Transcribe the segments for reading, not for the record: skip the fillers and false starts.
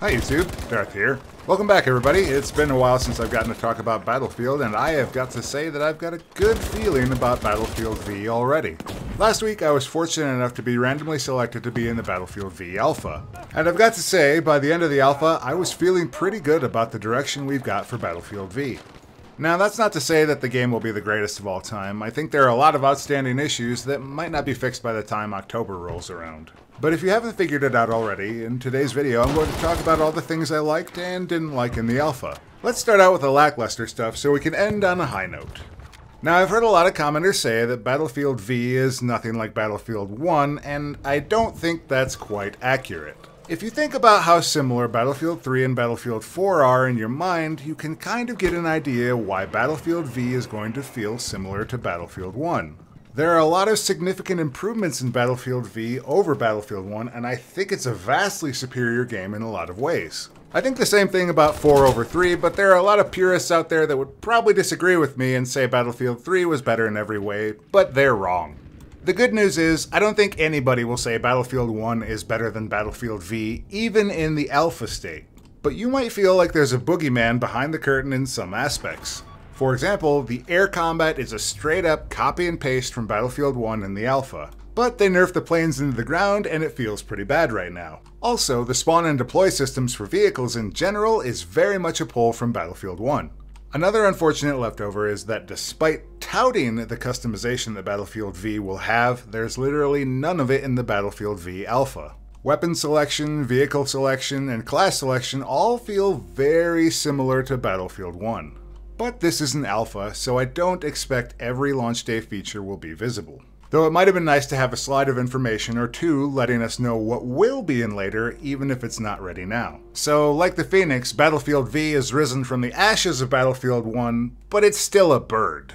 Hi YouTube, Darth here. Welcome back everybody. It's been a while since I've gotten to talk about Battlefield, and I have got to say that I've got a good feeling about Battlefield V already. Last week I was fortunate enough to be randomly selected to be in the Battlefield V Alpha. And I've got to say, by the end of the Alpha, I was feeling pretty good about the direction we've got for Battlefield V. Now that's not to say that the game will be the greatest of all time. I think there are a lot of outstanding issues that might not be fixed by the time October rolls around. But if you haven't figured it out already, in today's video I'm going to talk about all the things I liked and didn't like in the Alpha. Let's start out with the lackluster stuff so we can end on a high note. Now I've heard a lot of commenters say that Battlefield V is nothing like Battlefield 1, and I don't think that's quite accurate. If you think about how similar Battlefield 3 and Battlefield 4 are in your mind, you can kind of get an idea why Battlefield V is going to feel similar to Battlefield 1. There are a lot of significant improvements in Battlefield V over Battlefield 1, and I think it's a vastly superior game in a lot of ways. I think the same thing about 4 over 3, but there are a lot of purists out there that would probably disagree with me and say Battlefield 3 was better in every way, but they're wrong. The good news is, I don't think anybody will say Battlefield 1 is better than Battlefield V, even in the alpha state. But you might feel like there's a boogeyman behind the curtain in some aspects. For example, the air combat is a straight up copy and paste from Battlefield 1 in the alpha. But they nerfed the planes into the ground and it feels pretty bad right now. Also, the spawn and deploy systems for vehicles in general is very much a pull from Battlefield 1. Another unfortunate leftover is that despite touting the customization that Battlefield V will have, there's literally none of it in the Battlefield V Alpha. Weapon selection, vehicle selection, and class selection all feel very similar to Battlefield 1. But this is an alpha, so I don't expect every launch day feature will be visible. Though it might have been nice to have a slide of information or two letting us know what will be in later, even if it's not ready now. So, like the Phoenix, Battlefield V has risen from the ashes of Battlefield 1, but it's still a bird.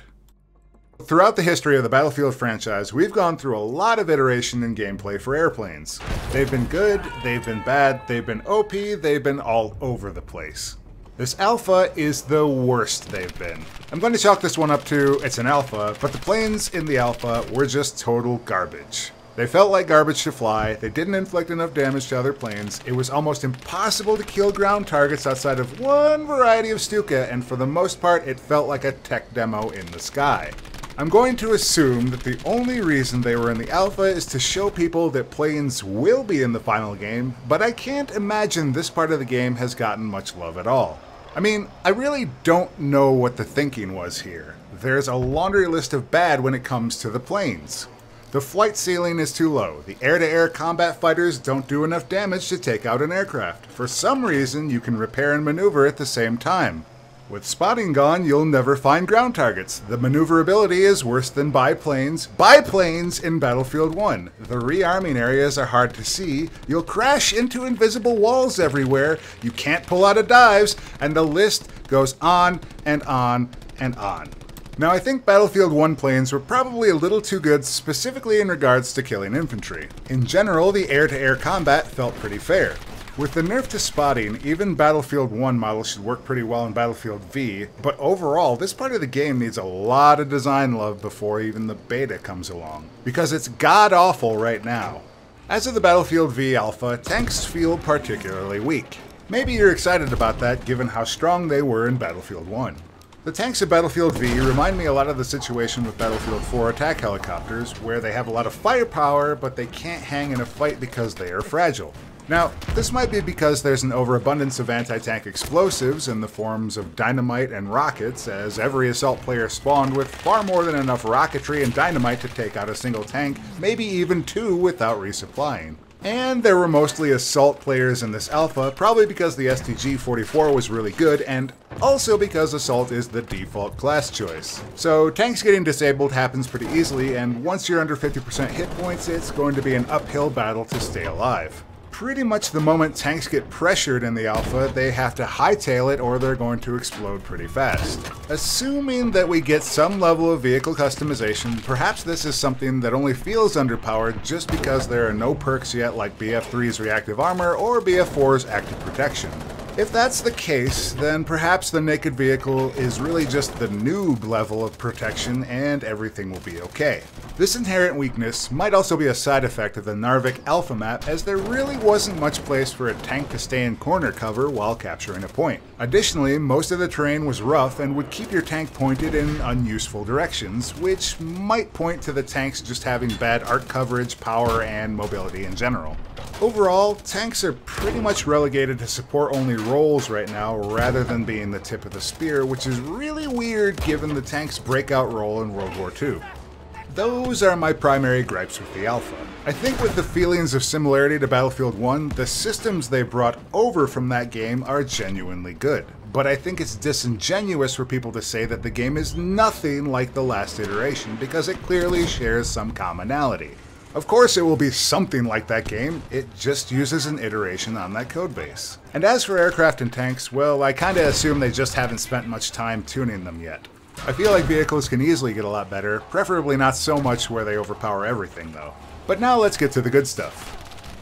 Throughout the history of the Battlefield franchise, we've gone through a lot of iteration in gameplay for airplanes. They've been good, they've been bad, they've been OP, they've been all over the place. This alpha is the worst they've been. I'm going to chalk this one up to it's an alpha, but the planes in the alpha were just total garbage. They felt like garbage to fly, they didn't inflict enough damage to other planes, it was almost impossible to kill ground targets outside of one variety of Stuka, and for the most part it felt like a tech demo in the sky. I'm going to assume that the only reason they were in the alpha is to show people that planes will be in the final game, but I can't imagine this part of the game has gotten much love at all. I mean, I really don't know what the thinking was here. There's a laundry list of bad when it comes to the planes. The flight ceiling is too low. The air-to-air combat fighters don't do enough damage to take out an aircraft. For some reason, you can repair and maneuver at the same time. With spotting gone, you'll never find ground targets. The maneuverability is worse than biplanes in Battlefield 1. The rearming areas are hard to see. You'll crash into invisible walls everywhere. You can't pull out of dives, and the list goes on and on and on. Now I think Battlefield 1 planes were probably a little too good specifically in regards to killing infantry. In general, the air-to-air combat felt pretty fair. With the nerf to spotting, even Battlefield 1 models should work pretty well in Battlefield V, but overall, this part of the game needs a lot of design love before even the beta comes along, because it's god-awful right now. As of the Battlefield V Alpha, tanks feel particularly weak. Maybe you're excited about that given how strong they were in Battlefield 1. The tanks of Battlefield V remind me a lot of the situation with Battlefield 4 attack helicopters, where they have a lot of firepower, but they can't hang in a fight because they are fragile. Now, this might be because there's an overabundance of anti-tank explosives in the forms of dynamite and rockets, as every assault player spawned with far more than enough rocketry and dynamite to take out a single tank, maybe even two without resupplying. And there were mostly assault players in this alpha, probably because the STG-44 was really good, and also because assault is the default class choice. So tanks getting disabled happens pretty easily, and once you're under 50% hit points, it's going to be an uphill battle to stay alive. Pretty much the moment tanks get pressured in the alpha, they have to hightail it or they're going to explode pretty fast. Assuming that we get some level of vehicle customization, perhaps this is something that only feels underpowered just because there are no perks yet like BF3's reactive armor or BF4's active protection. If that's the case, then perhaps the naked vehicle is really just the noob level of protection and everything will be okay. This inherent weakness might also be a side effect of the Narvik Alpha map, as there really wasn't much place for a tank to stay in corner cover while capturing a point. Additionally, most of the terrain was rough and would keep your tank pointed in unuseful directions, which might point to the tanks just having bad arc coverage, power, and mobility in general. Overall, tanks are pretty much relegated to support-only roles right now rather than being the tip of the spear, which is really weird given the tank's breakout role in World War II. Those are my primary gripes with the Alpha. I think with the feelings of similarity to Battlefield 1, the systems they brought over from that game are genuinely good. But I think it's disingenuous for people to say that the game is nothing like the last iteration, because it clearly shares some commonality. Of course it will be something like that game, it just uses an iteration on that codebase. And as for aircraft and tanks, well, I kinda assume they just haven't spent much time tuning them yet. I feel like vehicles can easily get a lot better, preferably not so much where they overpower everything though. But now let's get to the good stuff.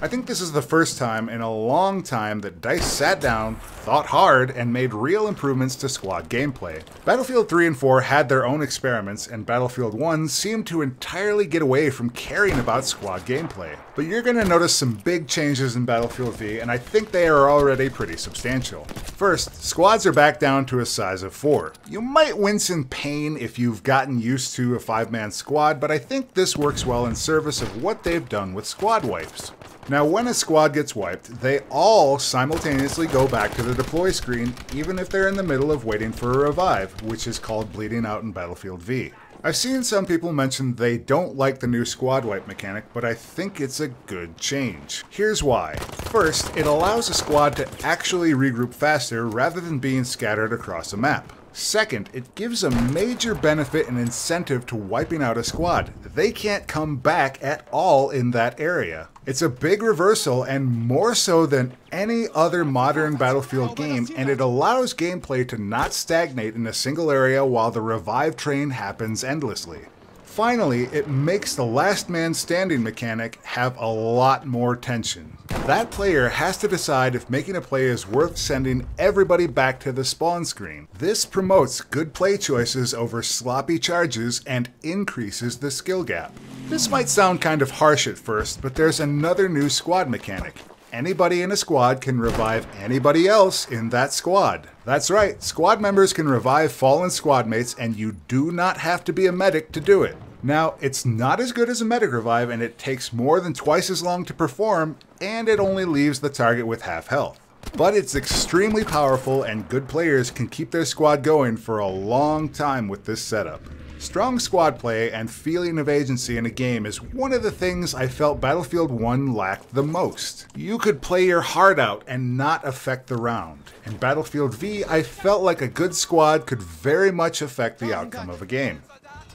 I think this is the first time in a long time that DICE sat down, thought hard, and made real improvements to squad gameplay. Battlefield 3 and 4 had their own experiments, and Battlefield 1 seemed to entirely get away from caring about squad gameplay. But you're going to notice some big changes in Battlefield V, and I think they are already pretty substantial. First, squads are back down to a size of 4. You might wince in pain if you've gotten used to a 5-man squad, but I think this works well in service of what they've done with squad wipes. Now, when a squad gets wiped, they all simultaneously go back to the deploy screen, even if they're in the middle of waiting for a revive, which is called bleeding out in Battlefield V. I've seen some people mention they don't like the new squad wipe mechanic, but I think it's a good change. Here's why. First, it allows a squad to actually regroup faster rather than being scattered across a map. Second, it gives a major benefit and incentive to wiping out a squad. They can't come back at all in that area. It's a big reversal, and more so than any other modern Battlefield game, and it allows gameplay to not stagnate in a single area while the revive train happens endlessly. Finally, it makes the last man standing mechanic have a lot more tension. That player has to decide if making a play is worth sending everybody back to the spawn screen. This promotes good play choices over sloppy charges and increases the skill gap. This might sound kind of harsh at first, but there's another new squad mechanic. Anybody in a squad can revive anybody else in that squad. That's right, squad members can revive fallen squad mates, and you do not have to be a medic to do it. Now, it's not as good as a medic revive, and it takes more than twice as long to perform, and it only leaves the target with half health. But it's extremely powerful, and good players can keep their squad going for a long time with this setup. Strong squad play and feeling of agency in a game is one of the things I felt Battlefield 1 lacked the most. You could play your heart out and not affect the round. In Battlefield V, I felt like a good squad could very much affect the outcome of a game.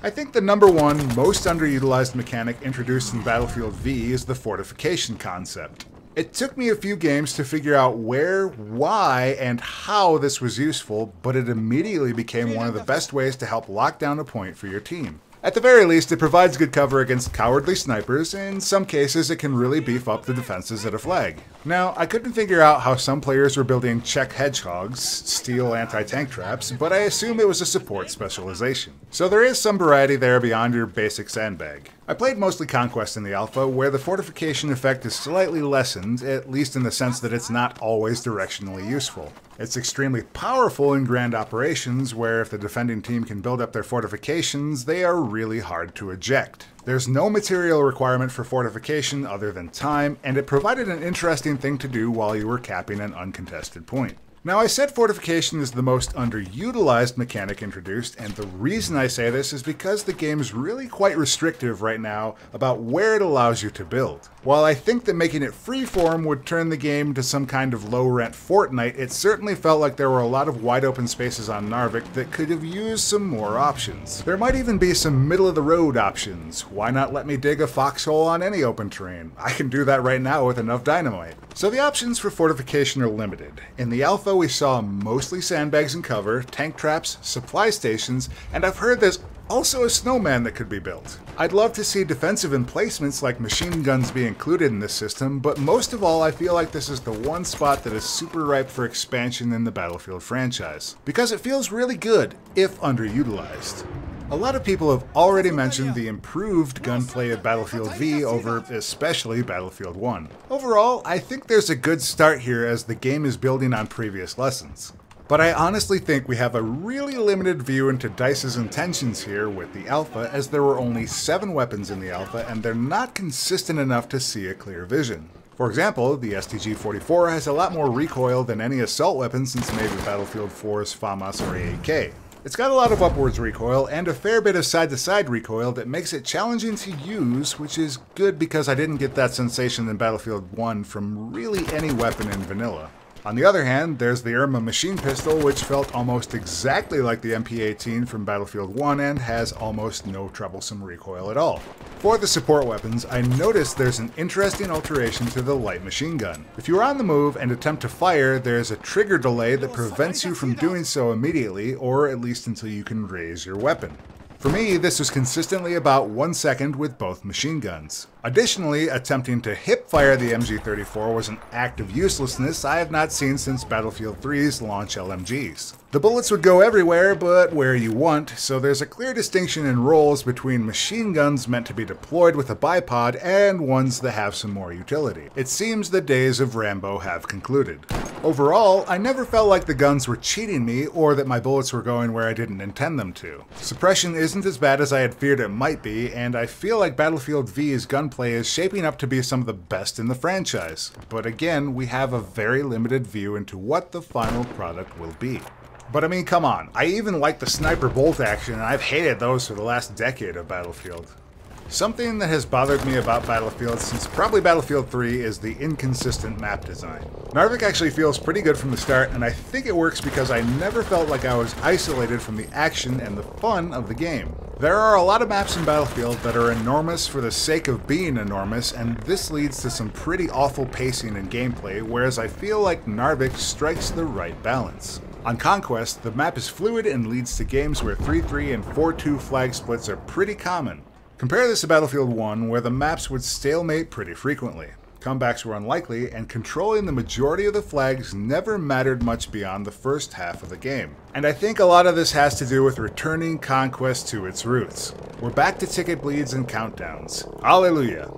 I think the number one most underutilized mechanic introduced in Battlefield V is the fortification concept. It took me a few games to figure out where, why, and how this was useful, but it immediately became one of the best ways to help lock down a point for your team. At the very least, it provides good cover against cowardly snipers, and in some cases it can really beef up the defenses at a flag. Now, I couldn't figure out how some players were building Czech hedgehogs, steel anti-tank traps, but I assume it was a support specialization. So there is some variety there beyond your basic sandbag. I played mostly Conquest in the alpha, where the fortification effect is slightly lessened, at least in the sense that it's not always directionally useful. It's extremely powerful in grand operations, where if the defending team can build up their fortifications, they are really hard to eject. There's no material requirement for fortification other than time, and it provided an interesting thing to do while you were capping an uncontested point. Now, I said fortification is the most underutilized mechanic introduced, and the reason I say this is because the game is really quite restrictive right now about where it allows you to build. While I think that making it freeform would turn the game to some kind of low-rent Fortnite, it certainly felt like there were a lot of wide-open spaces on Narvik that could have used some more options. There might even be some middle-of-the-road options. Why not let me dig a foxhole on any open terrain? I can do that right now with enough dynamite. So the options for fortification are limited. In the alpha, we saw mostly sandbags and cover, tank traps, supply stations, and I've heard there's also a snowman that could be built. I'd love to see defensive emplacements like machine guns be included in this system, but most of all I feel like this is the one spot that is super ripe for expansion in the Battlefield franchise, because it feels really good, if underutilized. A lot of people have already mentioned the improved gunplay of Battlefield V over especially Battlefield 1. Overall, I think there's a good start here as the game is building on previous lessons. But I honestly think we have a really limited view into DICE's intentions here with the alpha, as there were only 7 weapons in the alpha and they're not consistent enough to see a clear vision. For example, the STG-44 has a lot more recoil than any assault weapon since maybe Battlefield 4's FAMAS or AAK. It's got a lot of upwards recoil and a fair bit of side-to-side recoil that makes it challenging to use, which is good because I didn't get that sensation in Battlefield 1 from really any weapon in vanilla. On the other hand, there's the Irma machine pistol, which felt almost exactly like the MP18 from Battlefield 1 and has almost no troublesome recoil at all. For the support weapons, I noticed there's an interesting alteration to the light machine gun. If you're on the move and attempt to fire, there's a trigger delay that prevents you from doing so immediately, or at least until you can raise your weapon. For me, this was consistently about 1 second with both machine guns. Additionally, attempting to hip-fire the MG34 was an act of uselessness I have not seen since Battlefield 3's launch LMGs. The bullets would go everywhere, but where you want, so there's a clear distinction in roles between machine guns meant to be deployed with a bipod and ones that have some more utility. It seems the days of Rambo have concluded. Overall, I never felt like the guns were cheating me or that my bullets were going where I didn't intend them to. Suppression isn't as bad as I had feared it might be, and I feel like Battlefield V's gunplay is shaping up to be some of the best in the franchise. But again, we have a very limited view into what the final product will be. But I mean, come on, I even like the sniper bolt action, and I've hated those for the last decade of Battlefield. Something that has bothered me about Battlefield since probably Battlefield 3 is the inconsistent map design. Narvik actually feels pretty good from the start, and I think it works because I never felt like I was isolated from the action and the fun of the game. There are a lot of maps in Battlefield that are enormous for the sake of being enormous, and this leads to some pretty awful pacing and gameplay, whereas I feel like Narvik strikes the right balance. On Conquest, the map is fluid and leads to games where 3-3 and 4-2 flag splits are pretty common. Compare this to Battlefield 1, where the maps would stalemate pretty frequently. Comebacks were unlikely, and controlling the majority of the flags never mattered much beyond the first half of the game. And I think a lot of this has to do with returning Conquest to its roots. We're back to ticket bleeds and countdowns. Hallelujah!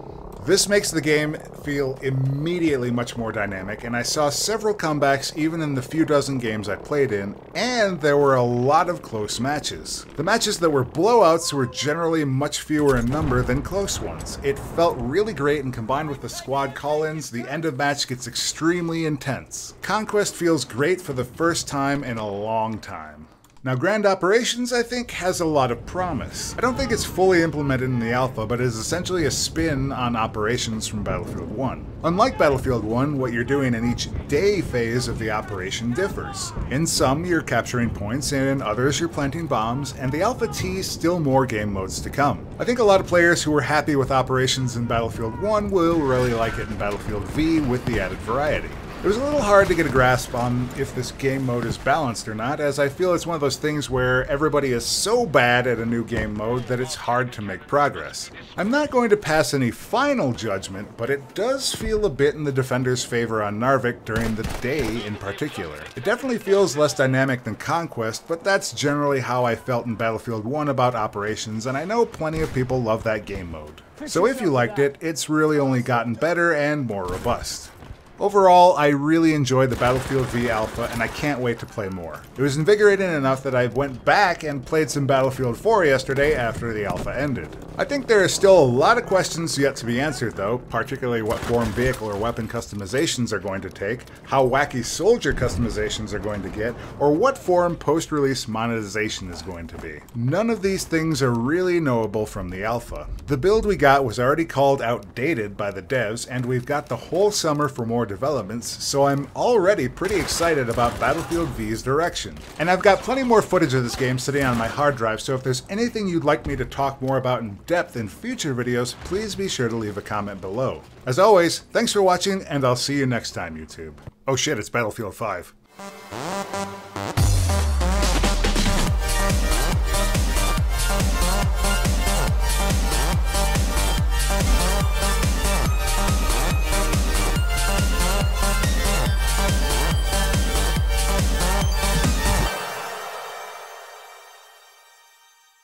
This makes the game feel immediately much more dynamic, and I saw several comebacks even in the few dozen games I played in, and there were a lot of close matches. The matches that were blowouts were generally much fewer in number than close ones. It felt really great, and combined with the squad call-ins, the end of match gets extremely intense. Conquest feels great for the first time in a long time. Now, Grand Operations, I think, has a lot of promise. I don't think it's fully implemented in the alpha, but is essentially a spin on Operations from Battlefield 1. Unlike Battlefield 1, what you're doing in each day phase of the operation differs. In some, you're capturing points, and in others, you're planting bombs, and the Alpha teases still more game modes to come. I think a lot of players who were happy with Operations in Battlefield 1 will really like it in Battlefield V with the added variety. It was a little hard to get a grasp on if this game mode is balanced or not, as I feel it's one of those things where everybody is so bad at a new game mode that it's hard to make progress. I'm not going to pass any final judgment, but it does feel a bit in the Defender's favor on Narvik during the day in particular. It definitely feels less dynamic than Conquest, but that's generally how I felt in Battlefield 1 about Operations, and I know plenty of people love that game mode. So if you liked it, it's really only gotten better and more robust. Overall, I really enjoyed the Battlefield V Alpha, and I can't wait to play more. It was invigorating enough that I went back and played some Battlefield 4 yesterday after the alpha ended. I think there are still a lot of questions yet to be answered though, particularly what form vehicle or weapon customizations are going to take, how wacky soldier customizations are going to get, or what form post-release monetization is going to be. None of these things are really knowable from the alpha. The build we got was already called outdated by the devs, and we've got the whole summer for more developments, so I'm already pretty excited about Battlefield V's direction. And I've got plenty more footage of this game sitting on my hard drive, so if there's anything you'd like me to talk more about in depth in future videos, please be sure to leave a comment below. As always, thanks for watching, and I'll see you next time, YouTube. Oh shit, it's Battlefield 5.